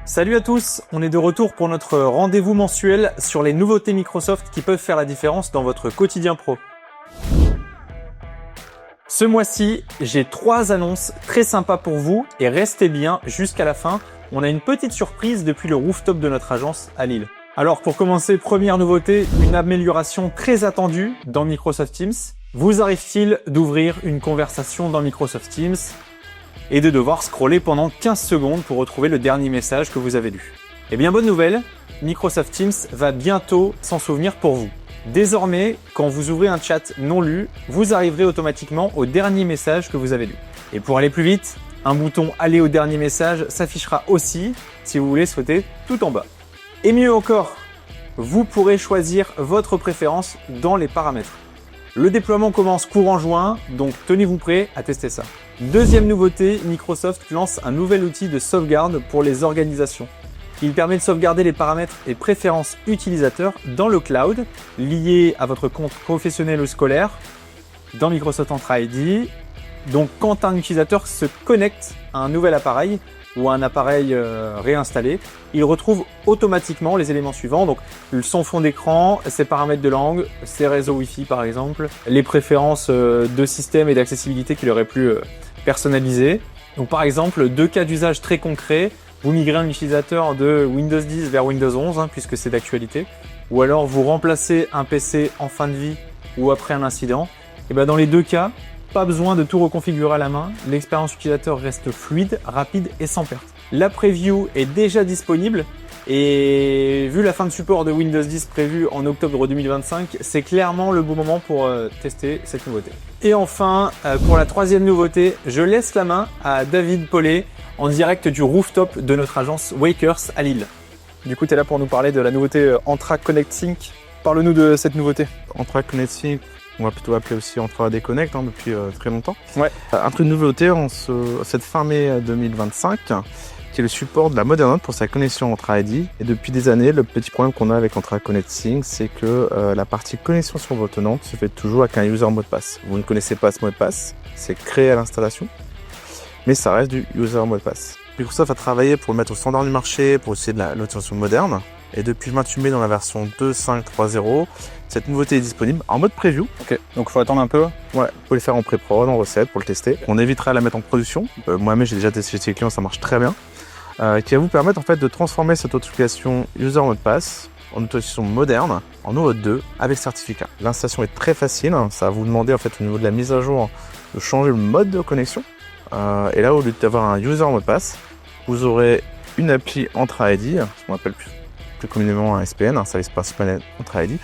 Salut à tous, on est de retour pour notre rendez-vous mensuel sur les nouveautés Microsoft qui peuvent faire la différence dans votre quotidien pro. Ce mois-ci, j'ai 3 annonces très sympas pour vous et restez bien jusqu'à la fin. On a une petite surprise depuis le rooftop de notre agence à Lille. Alors pour commencer, première nouveauté, une amélioration très attendue dans Microsoft Teams. Vous arrive-t-il d'ouvrir une conversation dans Microsoft Teams et de devoir scroller pendant 15 secondes pour retrouver le dernier message que vous avez lu? Eh bien, bonne nouvelle, Microsoft Teams va bientôt s'en souvenir pour vous. Désormais, quand vous ouvrez un chat non lu, vous arriverez automatiquement au dernier message que vous avez lu. Et pour aller plus vite, un bouton « Aller au dernier message » s'affichera aussi si vous voulez sauter tout en bas. Et mieux encore, vous pourrez choisir votre préférence dans les paramètres. Le déploiement commence courant juin, donc tenez-vous prêts à tester ça. Deuxième nouveauté, Microsoft lance un nouvel outil de sauvegarde pour les organisations. Il permet de sauvegarder les paramètres et préférences utilisateurs dans le cloud, liés à votre compte professionnel ou scolaire, dans Microsoft Entra ID. Donc quand un utilisateur se connecte à un nouvel appareil ou à un appareil réinstallé, il retrouve automatiquement les éléments suivants, donc son fond d'écran, ses paramètres de langue, ses réseaux Wi-Fi par exemple, les préférences de système et d'accessibilité qu'il aurait pu personnaliser. Donc par exemple, 2 cas d'usage très concrets, vous migrez un utilisateur de Windows 10 vers Windows 11, puisque c'est d'actualité, ou alors vous remplacez un PC en fin de vie ou après un incident. Et bien dans les 2 cas, pas besoin de tout reconfigurer à la main, l'expérience utilisateur reste fluide, rapide et sans perte. La preview est déjà disponible et vu la fin de support de Windows 10 prévue en octobre 2025, c'est clairement le bon moment pour tester cette nouveauté. Et enfin, pour la 3e nouveauté, je laisse la main à David Paulet en direct du rooftop de notre agence Wakers à Lille. Du coup, tu es là pour nous parler de la nouveauté Entra Connect Sync. Parle-nous de cette nouveauté. Entra Connect Sync, on va plutôt appeler aussi Entra Déconnect depuis très longtemps. Ouais. Un truc de nouveauté en cette fin mai 2025, qui est le support de la Modern Note pour sa connexion Entra ID. Et depuis des années, le petit problème qu'on a avec Entra Connect Sync, c'est que la partie connexion sur votre tenante se fait toujours avec un user mot de passe. Vous ne connaissez pas ce mot de passe, c'est créé à l'installation, mais ça reste du user mot de passe. Microsoft a travaillé pour le mettre au standard du marché, pour essayer de l'autorisation moderne. Et depuis le 28 mai dans la version 2.5.3.0, cette nouveauté est disponible en mode preview. Ok, donc il faut attendre un peu. Ouais, vous pouvez le faire en pré-prod, en recette pour le tester. On évitera de la mettre en production. Moi-même, j'ai déjà testé chez les clients, ça marche très bien. Qui va vous permettre en fait de transformer cette authentification user mot de passe en authentification moderne en OAuth 2 avec certificat. L'installation est très facile. Ça va vous demander en fait au niveau de la mise à jour de changer le mode de connexion. Et là, au lieu d'avoir un user mot de passe, vous aurez une appli Entra ID, ce qu'on appelle plus communément un SPN, un service principal Entra ID,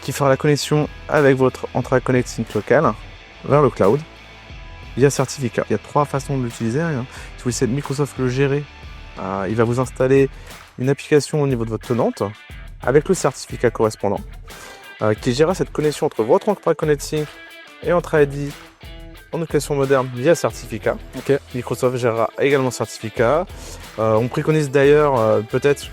qui fera la connexion avec votre Entra Connect Sync local vers le cloud via certificat. Il y a 3 façons de l'utiliser. Si vous essayez de Microsoft le gérer, il va vous installer une application au niveau de votre tenante avec le certificat correspondant qui gérera cette connexion entre votre Entra Connect Sync et Entra ID en application moderne via certificat. Okay. Microsoft gérera également certificat. On préconise d'ailleurs peut-être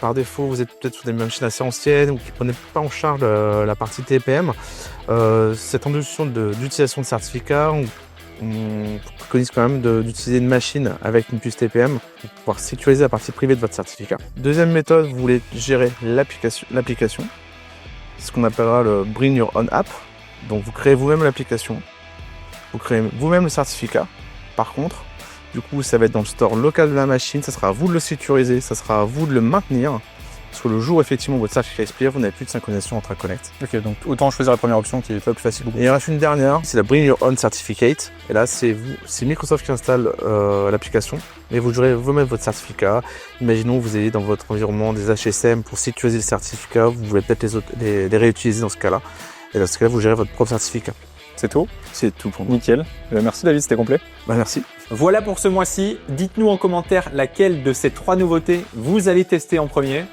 par défaut, vous êtes peut-être sur des machines assez anciennes ou qui ne prenaient pas en charge la partie TPM. Cette introduction d'utilisation de certificat, on préconise quand même d'utiliser une machine avec une puce TPM pour pouvoir sécuriser la partie privée de votre certificat. Deuxième méthode, vous voulez gérer l'application. C'est ce qu'on appellera le Bring Your Own App. Donc vous créez vous-même l'application, vous créez vous-même le certificat. Par contre, du coup, ça va être dans le store local de la machine, ça sera à vous de le sécuriser, ça sera à vous de le maintenir. Parce que le jour effectivement où votre certificat expire, vous n'avez plus de synchronisation Entra Connect. Ok, donc autant choisir la première option qui est pas plus facile. Et il reste une dernière, c'est la Bring Your Own Certificate. Et là, c'est Microsoft qui installe l'application. Et vous gérez vous-même votre certificat. Imaginons que vous ayez dans votre environnement des HSM pour sécuriser le certificat. Vous voulez peut-être les réutiliser dans ce cas-là. Et dans ce cas-là, vous gérez votre propre certificat. C'est tout? C'est tout pour moi. Nickel. Merci David, c'était complet. Merci. Voilà pour ce mois-ci. Dites-nous en commentaire laquelle de ces 3 nouveautés vous allez tester en premier.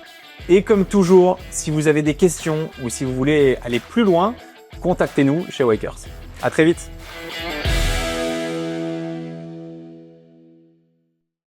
Et comme toujours, si vous avez des questions ou si vous voulez aller plus loin, contactez-nous chez Wakers. À très vite.